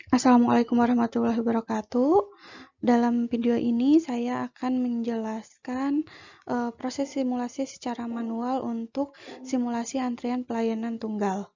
Assalamualaikum warahmatullahi wabarakatuh. Dalam video ini saya akan menjelaskan proses simulasi secara manual untuk simulasi antrian pelayanan tunggal.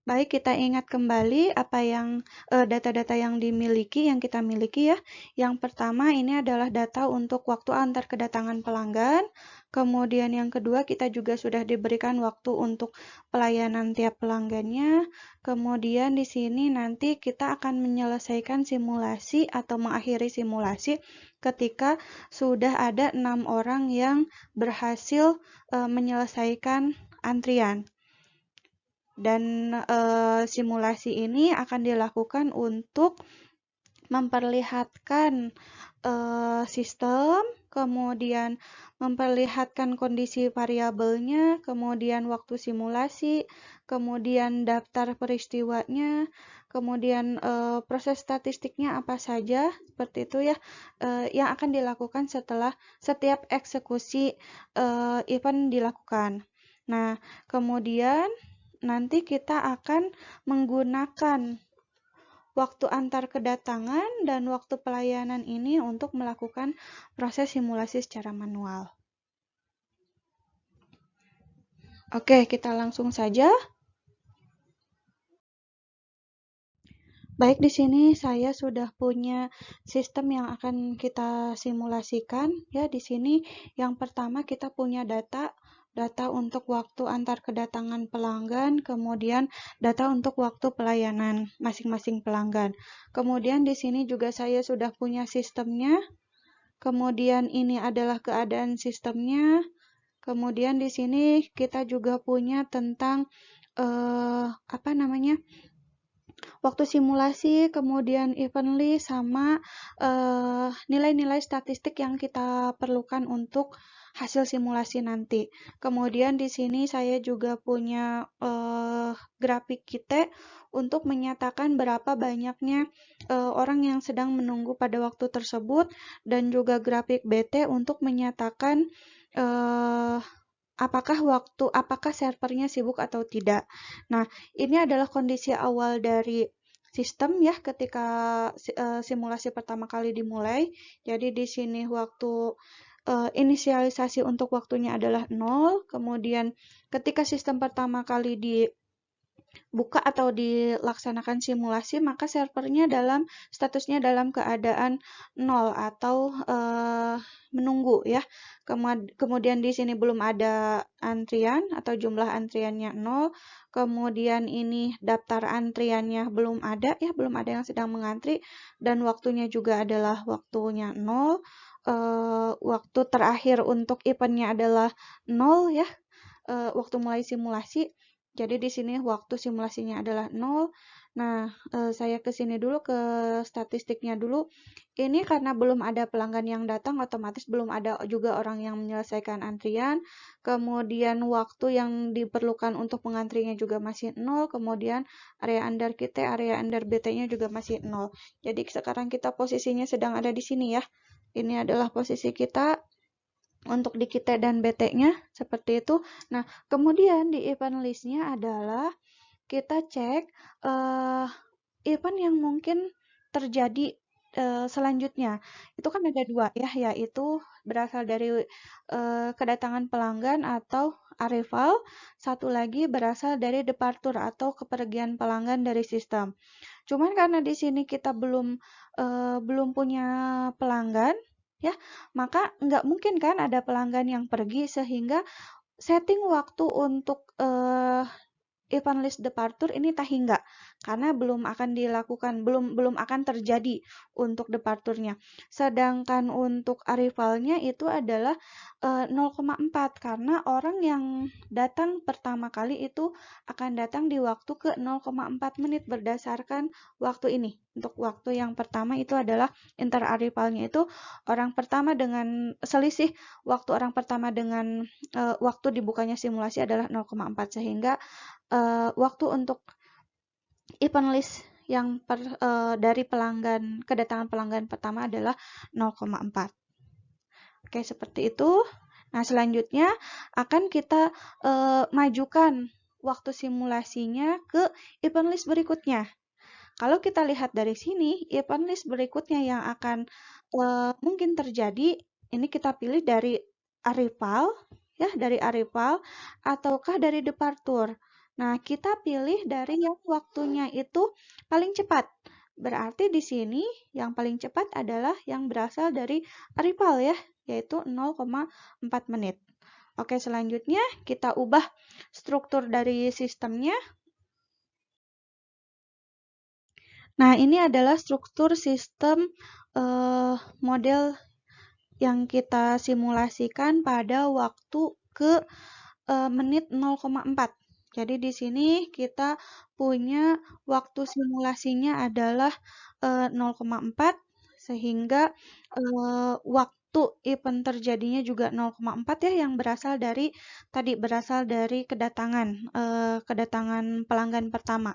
Baik, kita ingat kembali apa yang data-data yang kita miliki ya. Yang pertama ini adalah data untuk waktu antar kedatangan pelanggan. Kemudian yang kedua kita juga sudah diberikan waktu untuk pelayanan tiap pelanggannya. Kemudian di sini nanti kita akan menyelesaikan simulasi atau mengakhiri simulasi ketika sudah ada 6 orang yang berhasil menyelesaikan antrian. Dan simulasi ini akan dilakukan untuk memperlihatkan sistem, kemudian memperlihatkan kondisi variabelnya, kemudian waktu simulasi, kemudian daftar peristiwanya, kemudian proses statistiknya apa saja, seperti itu ya, yang akan dilakukan setelah setiap eksekusi event dilakukan. Nah, kemudian nanti kita akan menggunakan waktu antar kedatangan dan waktu pelayanan ini untuk melakukan proses simulasi secara manual. Oke, kita langsung saja. Baik, di sini saya sudah punya sistem yang akan kita simulasikan. Ya, di sini yang pertama kita punya data untuk waktu antar kedatangan pelanggan, kemudian data untuk waktu pelayanan masing-masing pelanggan. Kemudian di sini juga saya sudah punya sistemnya. Kemudian ini adalah keadaan sistemnya. Kemudian di sini kita juga punya tentang waktu simulasi, kemudian event list sama nilai-nilai statistik yang kita perlukan untuk hasil simulasi nanti. Kemudian di sini saya juga punya grafik kita untuk menyatakan berapa banyaknya orang yang sedang menunggu pada waktu tersebut, dan juga grafik BT untuk menyatakan apakah servernya sibuk atau tidak. Nah, ini adalah kondisi awal dari sistem ya ketika simulasi pertama kali dimulai. Jadi di sini waktu inisialisasi untuk waktunya adalah 0, kemudian ketika sistem pertama kali dibuka atau dilaksanakan simulasi, maka servernya statusnya dalam keadaan 0 atau menunggu ya. Kemudian di sini belum ada antrian atau jumlah antriannya 0. Kemudian ini daftar antriannya belum ada ya, belum ada yang sedang mengantri, dan waktunya juga adalah waktunya 0. Waktu terakhir untuk eventnya adalah 0 ya, waktu mulai simulasi. Jadi di sini waktu simulasinya adalah 0. Nah, saya ke sini dulu ke statistiknya dulu. Ini karena belum ada pelanggan yang datang, otomatis belum ada juga orang yang menyelesaikan antrian. Kemudian waktu yang diperlukan untuk mengantrinya juga masih 0. Kemudian area under kita, area under BT-nya juga masih 0. Jadi sekarang kita posisinya sedang ada di sini ya. Ini adalah posisi kita untuk di kita dan BT-nya seperti itu. Nah, kemudian di event list-nya adalah kita cek event yang mungkin terjadi selanjutnya. Itu kan ada dua ya, yaitu berasal dari kedatangan pelanggan atau arrival, satu lagi berasal dari departure atau kepergian pelanggan dari sistem. Cuman karena di sini kita belum punya pelanggan, ya, maka nggak mungkin kan ada pelanggan yang pergi, sehingga setting waktu untuk event list departure ini tahingga karena belum akan dilakukan, belum akan terjadi untuk departurnya. Sedangkan untuk arrivalnya itu adalah 0,4 karena orang yang datang pertama kali itu akan datang di waktu ke 0,4 menit berdasarkan waktu ini. Untuk waktu yang pertama itu adalah inter arrivalnya itu orang pertama dengan selisih waktu orang pertama dengan waktu dibukanya simulasi adalah 0,4, sehingga waktu untuk event list yang dari kedatangan pelanggan pertama adalah 0,4. Oke, seperti itu. Nah, selanjutnya akan kita majukan waktu simulasinya ke event list berikutnya. Kalau kita lihat dari sini, event list berikutnya yang akan mungkin terjadi, ini kita pilih dari arrival, ya, dari arrival, ataukah dari departure. Nah, kita pilih dari yang waktunya itu paling cepat. Berarti di sini yang paling cepat adalah yang berasal dari arrival, ya, yaitu 0,4 menit. Oke, selanjutnya kita ubah struktur dari sistemnya. Nah, ini adalah struktur sistem model yang kita simulasikan pada waktu ke menit 0,4. Jadi di sini kita punya waktu simulasinya adalah 0,4 sehingga waktu event terjadinya juga 0,4 ya, yang berasal dari kedatangan pelanggan pertama.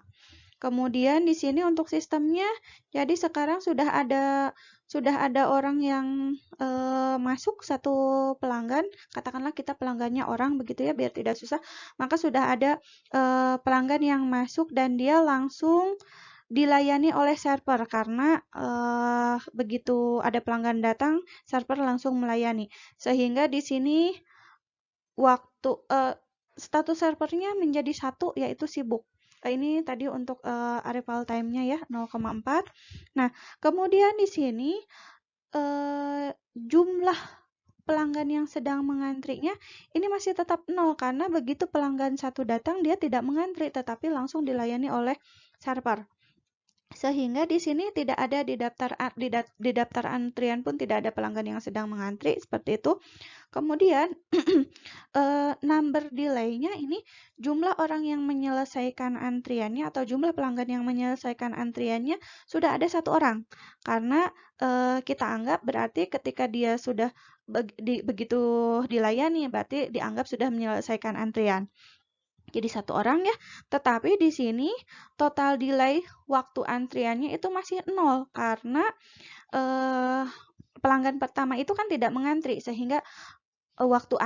Kemudian di sini untuk sistemnya, jadi sekarang sudah ada orang yang masuk satu pelanggan, katakanlah kita pelanggannya orang begitu ya biar tidak susah, maka sudah ada pelanggan yang masuk dan dia langsung dilayani oleh server karena begitu ada pelanggan datang, server langsung melayani. Sehingga di sini waktu status servernya menjadi 1 yaitu sibuk. Ini tadi untuk arrival time-nya ya 0,4. Nah, kemudian di sini jumlah pelanggan yang sedang mengantrinya ini masih tetap 0 karena begitu pelanggan satu datang dia tidak mengantri tetapi langsung dilayani oleh server. Sehingga di sini tidak ada di daftar antrian pun tidak ada pelanggan yang sedang mengantri seperti itu. Kemudian number delay-nya ini jumlah orang yang menyelesaikan antriannya atau jumlah pelanggan yang menyelesaikan antriannya sudah ada 1 orang. Karena kita anggap berarti ketika dia sudah begitu dilayani berarti dianggap sudah menyelesaikan antrian. Jadi 1 orang ya, tetapi di sini total delay waktu antriannya itu masih 0 karena pelanggan pertama itu kan tidak mengantri sehingga waktu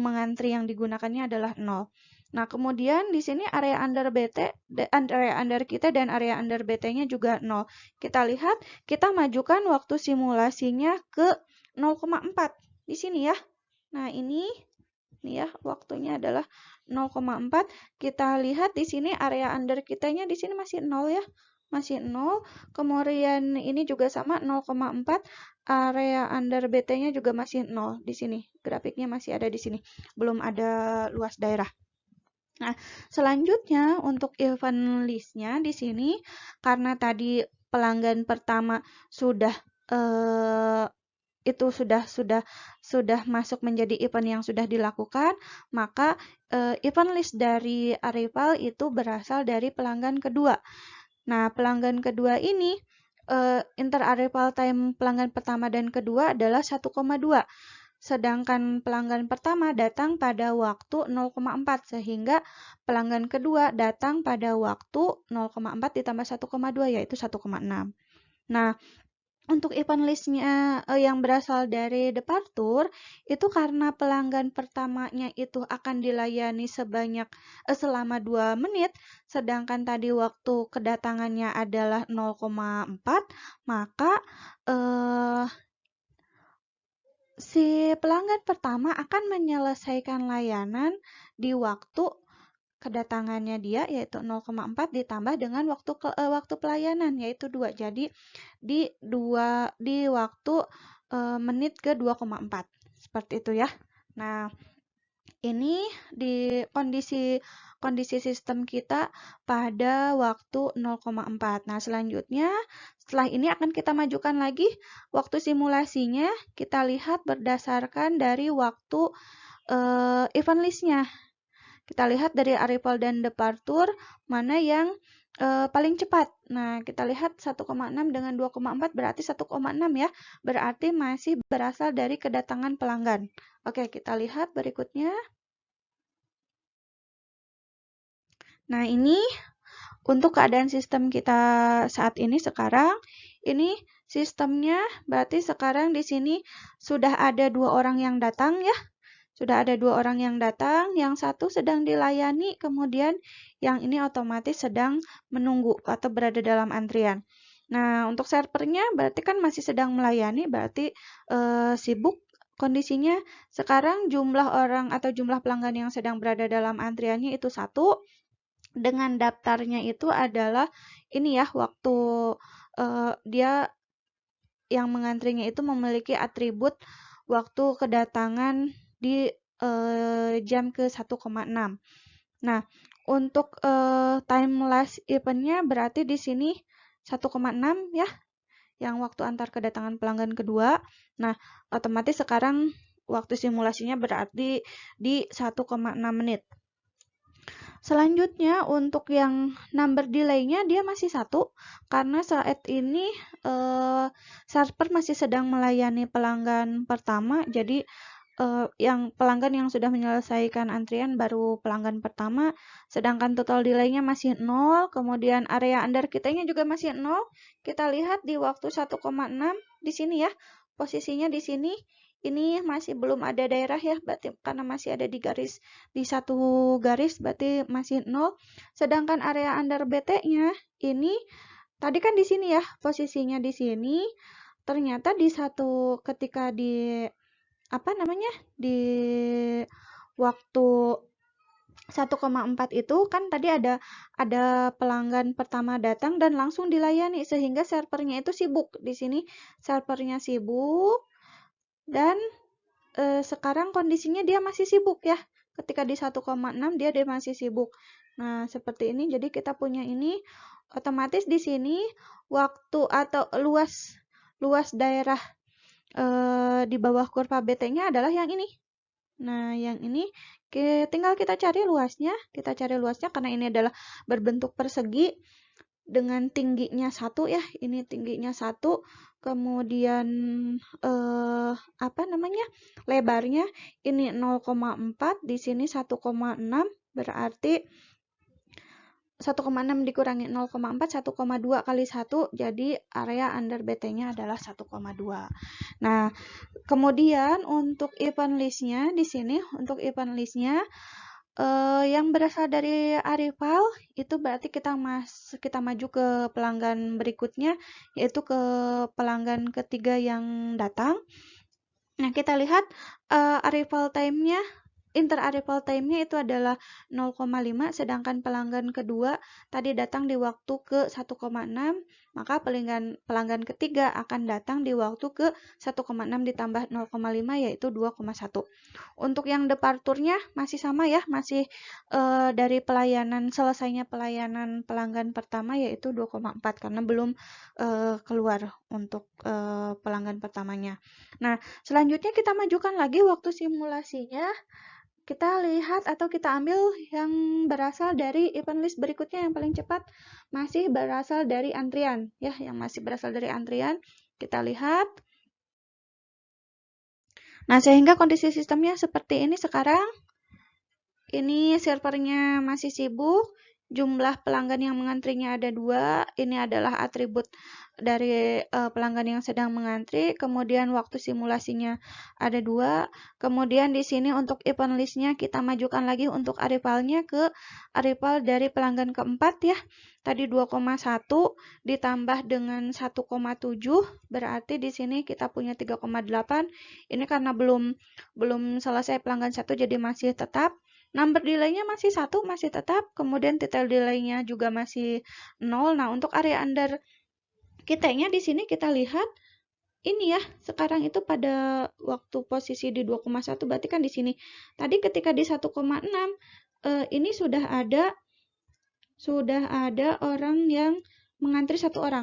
mengantri yang digunakannya adalah 0. Nah, kemudian di sini area under kita dan area under BT-nya juga 0. Kita lihat, kita majukan waktu simulasinya ke 0,4 di sini ya. Nah, ini ya waktunya adalah 0,4. Kita lihat di sini area under kitanya di sini masih 0 ya. Masih 0. Kemudian ini juga sama 0,4. Area under BT-nya juga masih 0 di sini. Grafiknya masih ada di sini. Belum ada luas daerah. Nah, selanjutnya untuk event list-nya di sini karena tadi pelanggan pertama sudah itu sudah masuk menjadi event yang sudah dilakukan, maka event list dari arrival itu berasal dari pelanggan kedua. Nah, pelanggan kedua ini inter arrival time pelanggan pertama dan kedua adalah 1,2. Sedangkan pelanggan pertama datang pada waktu 0,4 sehingga pelanggan kedua datang pada waktu 0,4 ditambah 1,2 yaitu 1,6. Nah, untuk event list-nya yang berasal dari departure itu karena pelanggan pertamanya itu akan dilayani selama 2 menit, sedangkan tadi waktu kedatangannya adalah 0,4, maka si pelanggan pertama akan menyelesaikan layanan di waktu kedatangannya dia yaitu 0,4 ditambah dengan waktu pelayanan yaitu 2. Jadi di waktu menit ke 2,4. Seperti itu ya. Nah, ini di kondisi sistem kita pada waktu 0,4. Nah, selanjutnya setelah ini akan kita majukan lagi waktu simulasinya kita lihat berdasarkan dari waktu event list-nya. Kita lihat dari arrival dan departure mana yang paling cepat. Nah, kita lihat 1,6 dengan 2,4 berarti 1,6 ya. Berarti masih berasal dari kedatangan pelanggan. Oke, kita lihat berikutnya. Nah, ini untuk keadaan sistem kita saat ini sekarang. Ini sistemnya berarti sekarang di sini sudah ada 2 orang yang datang ya. sudah ada 2 orang yang datang, yang satu sedang dilayani, kemudian yang ini otomatis sedang menunggu atau berada dalam antrian. Nah, untuk servernya berarti kan masih sedang melayani, berarti sibuk kondisinya. Sekarang jumlah orang atau jumlah pelanggan yang sedang berada dalam antriannya itu 1, dengan daftarnya itu adalah ini ya, waktu dia yang mengantrinya itu memiliki atribut waktu kedatangan di jam ke 1,6. Nah, untuk time last event-nya berarti di sini 1,6 ya, yang waktu antar kedatangan pelanggan kedua. Nah, otomatis sekarang waktu simulasinya berarti di 1,6 menit. Selanjutnya untuk yang number delay-nya dia masih 1 karena saat ini server masih sedang melayani pelanggan pertama. Jadi yang pelanggan yang sudah menyelesaikan antrian baru pelanggan pertama, sedangkan total delay-nya masih 0, kemudian area under kitanya juga masih 0. Kita lihat di waktu 1,6 di sini ya. Posisinya di sini ini masih belum ada daerah ya, berarti karena masih ada di garis di satu garis berarti masih 0. Sedangkan area under BT-nya ini tadi kan di sini ya, posisinya di sini. Ternyata di satu ketika di apa namanya? Di waktu 1,4 itu kan tadi ada pelanggan pertama datang dan langsung dilayani sehingga servernya itu sibuk. Di sini servernya sibuk dan sekarang kondisinya dia masih sibuk ya. Ketika di 1,6 dia masih sibuk. Nah, seperti ini. Jadi kita punya ini otomatis di sini waktu atau luas daerah di bawah kurva BT-nya adalah yang ini. Nah, yang ini tinggal kita cari luasnya. Kita cari luasnya karena ini adalah berbentuk persegi dengan tingginya 1 ya. Ini tingginya 1. Kemudian apa namanya? Lebarnya ini 0,4, di sini 1,6, berarti 1,6 dikurangi 0,4, 1,2 kali 1, jadi area under BT-nya adalah 1,2. Nah, kemudian untuk event list-nya di sini, untuk event list-nya yang berasal dari arrival itu berarti kita maju ke pelanggan berikutnya, yaitu ke pelanggan ketiga yang datang. Nah, kita lihat arrival time-nya, inter-arrival time-nya itu adalah 0,5, sedangkan pelanggan kedua tadi datang di waktu ke 1,6, maka pelanggan ketiga akan datang di waktu ke 1,6 ditambah 0,5 yaitu 2,1. Untuk yang departurnya masih sama ya, masih dari selesainya pelayanan pelanggan pertama yaitu 2,4 karena belum keluar untuk pelanggan pertamanya. Nah, selanjutnya kita majukan lagi waktu simulasinya. Kita lihat atau kita ambil yang berasal dari event list berikutnya yang paling cepat masih berasal dari antrian ya, yang masih berasal dari antrian. Kita lihat. Nah, sehingga kondisi sistemnya seperti ini sekarang. Ini servernya masih sibuk. Jumlah pelanggan yang mengantrinya ada 2. Ini adalah atribut dari pelanggan yang sedang mengantri. Kemudian waktu simulasinya ada 2. Kemudian di sini untuk event list-nya kita majukan lagi untuk arrival-nya ke arrival dari pelanggan keempat ya. Tadi 2,1 ditambah dengan 1,7 berarti di sini kita punya 3,8. Ini karena belum selesai pelanggan 1 jadi masih tetap. Number delay-nya masih 1, masih tetap. Kemudian detail delay-nya juga masih 0. Nah, untuk area under kitanya di sini kita lihat ini ya, sekarang itu pada waktu posisi di 2,1 berarti kan di sini. Tadi ketika di 1,6 ini sudah ada orang yang mengantri 1 orang.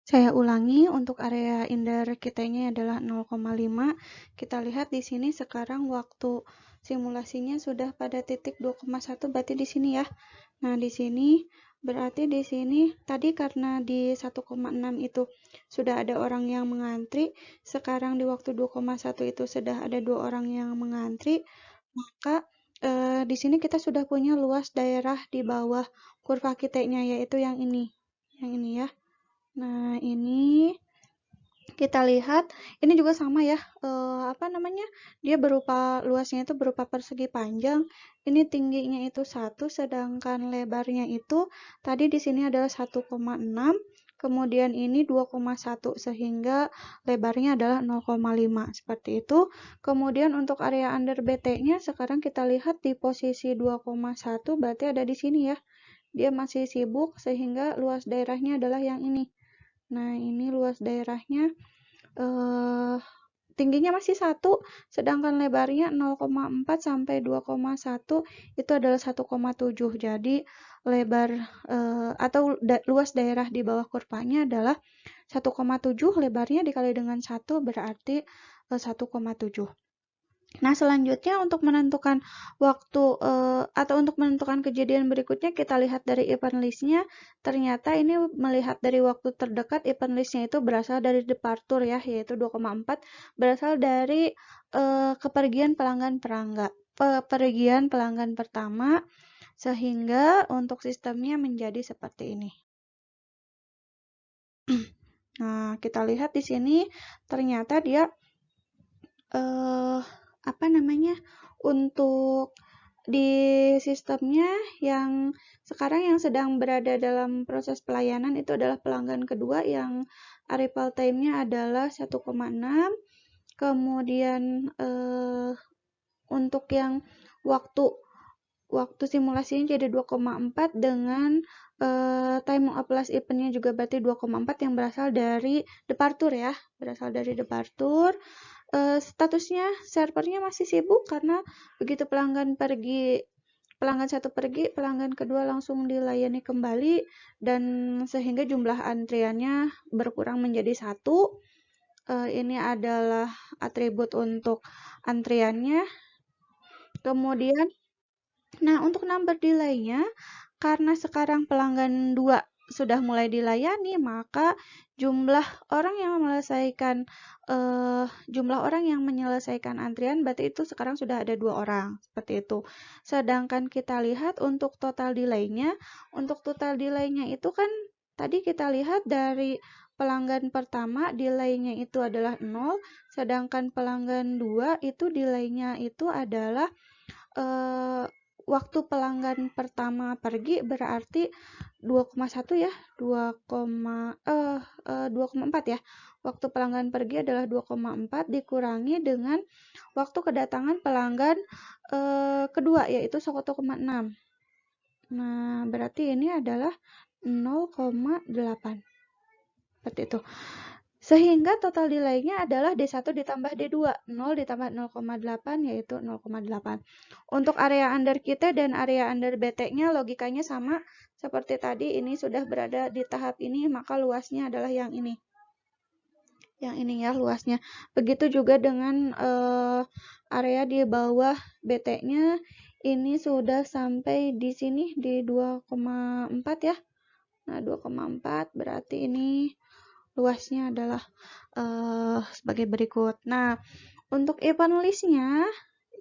Saya ulangi, untuk area under kitanya adalah 0,5. Kita lihat di sini sekarang waktu simulasinya sudah pada titik 2,1 berarti di sini ya. Nah, di sini berarti di sini tadi karena di 1,6 itu sudah ada orang yang mengantri, sekarang di waktu 2,1 itu sudah ada 2 orang yang mengantri, maka di sini kita sudah punya luas daerah di bawah kurva kitanya yaitu yang ini. Yang ini ya. Nah, ini kita lihat ini juga sama ya, dia berupa luasnya itu berupa persegi panjang. Ini tingginya itu 1, sedangkan lebarnya itu tadi di sini adalah 1,6, kemudian ini 2,1 sehingga lebarnya adalah 0,5 seperti itu. Kemudian untuk area under BT-nya sekarang kita lihat di posisi 2,1 berarti ada di sini ya. Dia masih sibuk sehingga luas daerahnya adalah yang ini. Nah, ini luas daerahnya tingginya masih 1, sedangkan lebarnya 0,4 sampai 2,1 itu adalah 1,7. Jadi lebar atau luas daerah di bawah kurvanya adalah 1,7, lebarnya dikali dengan 1 berarti 1,7. Nah, selanjutnya untuk menentukan waktu atau untuk menentukan kejadian berikutnya kita lihat dari event list-nya. Ternyata ini melihat dari waktu terdekat event list-nya itu berasal dari departure ya, yaitu 2,4 berasal dari kepergian pelanggan pertama sehingga untuk sistemnya menjadi seperti ini. Nah, kita lihat di sini ternyata dia untuk di sistemnya yang sekarang yang sedang berada dalam proses pelayanan itu adalah pelanggan kedua yang arrival time-nya adalah 1,6. Kemudian untuk yang waktu simulasinya jadi 2,4 dengan time of last event-nya juga berarti 2,4 yang berasal dari departure ya, statusnya servernya masih sibuk karena begitu pelanggan satu pergi, pelanggan kedua langsung dilayani kembali dan sehingga jumlah antriannya berkurang menjadi 1. Ini adalah atribut untuk antriannya. Kemudian, nah untuk number delay-nya, karena sekarang pelanggan 2 sudah mulai dilayani, maka jumlah orang yang menyelesaikan antrian berarti itu sekarang sudah ada 2 orang, seperti itu. Sedangkan kita lihat untuk total delay-nya itu kan tadi kita lihat dari pelanggan pertama delay-nya itu adalah 0, sedangkan pelanggan 2 itu delay-nya itu adalah waktu pelanggan pertama pergi berarti 2,1 ya, 2,4 ya. Waktu pelanggan pergi adalah 2,4 dikurangi dengan waktu kedatangan pelanggan kedua yaitu 1,6. Nah, berarti ini adalah 0,8. Seperti itu. Sehingga total delay-nya adalah D1 ditambah D2, 0 ditambah 0,8 yaitu 0,8. Untuk area under kita dan area under BT-nya logikanya sama seperti tadi, ini sudah berada di tahap ini, maka luasnya adalah yang ini. Yang ini ya luasnya. Begitu juga dengan area di bawah BT-nya, ini sudah sampai di sini di 2,4 ya. Nah, 2,4 berarti ini luasnya adalah sebagai berikut. Nah, untuk event list-nya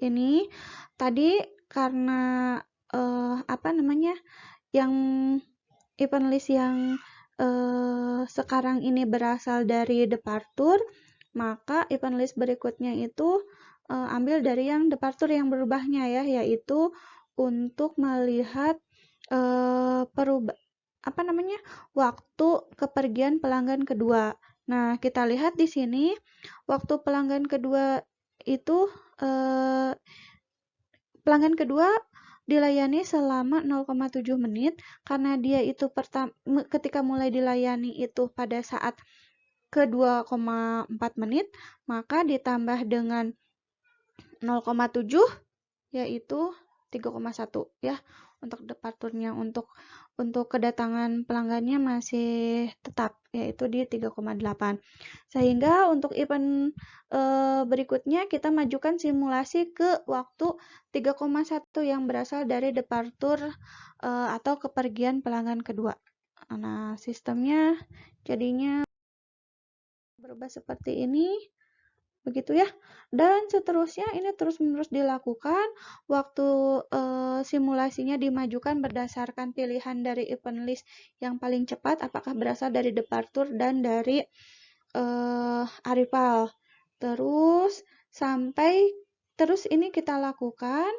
ini tadi karena yang event list yang sekarang ini berasal dari departure, maka event list berikutnya itu ambil dari yang departure yang berubahnya ya, yaitu untuk melihat waktu kepergian pelanggan kedua. Nah, kita lihat di sini waktu pelanggan kedua itu pelanggan kedua dilayani selama 0,7 menit karena dia itu ketika mulai dilayani itu pada saat ke 2,4 menit, maka ditambah dengan 0,7 yaitu 3,1 ya. Untuk departurnya untuk kedatangan pelanggannya masih tetap yaitu di 3,8. Sehingga untuk event berikutnya kita majukan simulasi ke waktu 3,1 yang berasal dari departure atau kepergian pelanggan kedua. Nah, sistemnya jadinya berubah seperti ini. Begitu ya. Dan seterusnya ini terus-menerus dilakukan. Waktu simulasinya dimajukan berdasarkan pilihan dari event list yang paling cepat, apakah berasal dari departure dan dari Aripal. Terus ini kita lakukan.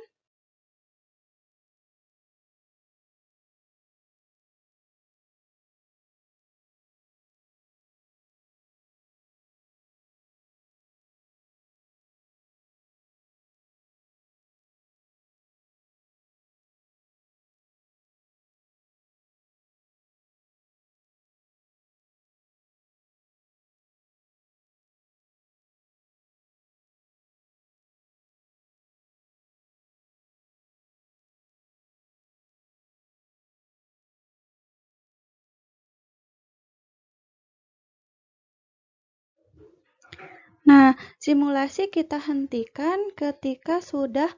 Nah, simulasi kita hentikan ketika sudah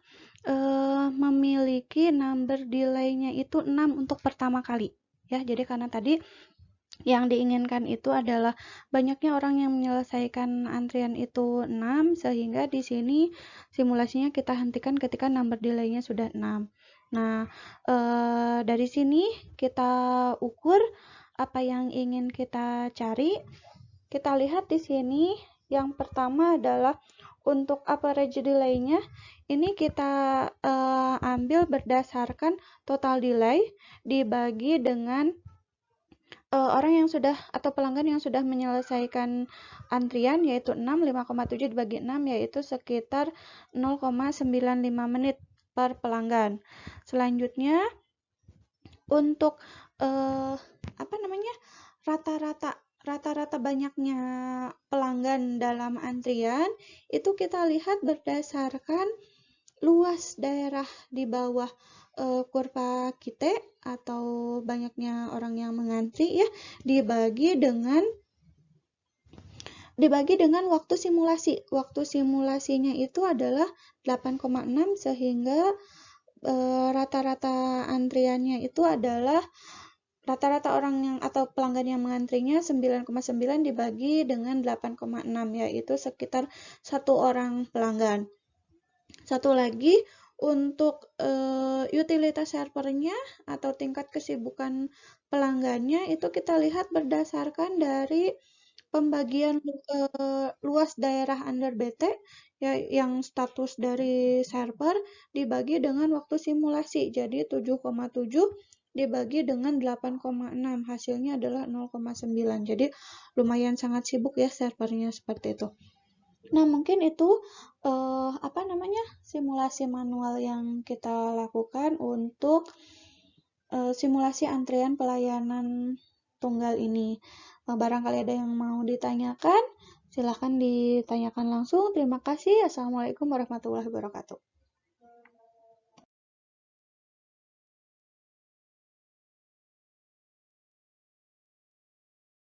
memiliki number delay-nya itu 6 untuk pertama kali. Ya, jadi karena tadi yang diinginkan itu adalah banyaknya orang yang menyelesaikan antrian itu 6, sehingga di sini simulasinya kita hentikan ketika number delay-nya sudah 6. Nah, dari sini kita ukur apa yang ingin kita cari. Kita lihat di sini, yang pertama adalah untuk average delay-nya, ini kita ambil berdasarkan total delay dibagi dengan orang yang sudah atau pelanggan yang sudah menyelesaikan antrian, yaitu 6, 5,7 dibagi 6 yaitu sekitar 0,95 menit per pelanggan. Selanjutnya untuk rata-rata banyaknya pelanggan dalam antrian itu kita lihat berdasarkan luas daerah di bawah kurva kita atau banyaknya orang yang mengantri ya, dibagi dengan waktu simulasi. Waktu simulasinya itu adalah 8,6 sehingga rata-rata antriannya itu adalah rata-rata orang yang atau pelanggan yang mengantrinya 9,9 dibagi dengan 8,6 yaitu sekitar 1 orang pelanggan. Satu lagi untuk utilitas servernya atau tingkat kesibukan pelanggannya itu kita lihat berdasarkan dari pembagian luas daerah under BT ya, yang status dari server dibagi dengan waktu simulasi. Jadi 7,7 dibagi dengan 8,6 hasilnya adalah 0,9. Jadi lumayan sangat sibuk ya servernya seperti itu. Nah, mungkin itu simulasi manual yang kita lakukan untuk simulasi antrian pelayanan tunggal ini. Barangkali ada yang mau ditanyakan, silahkan ditanyakan langsung. Terima kasih. Assalamualaikum warahmatullahi wabarakatuh.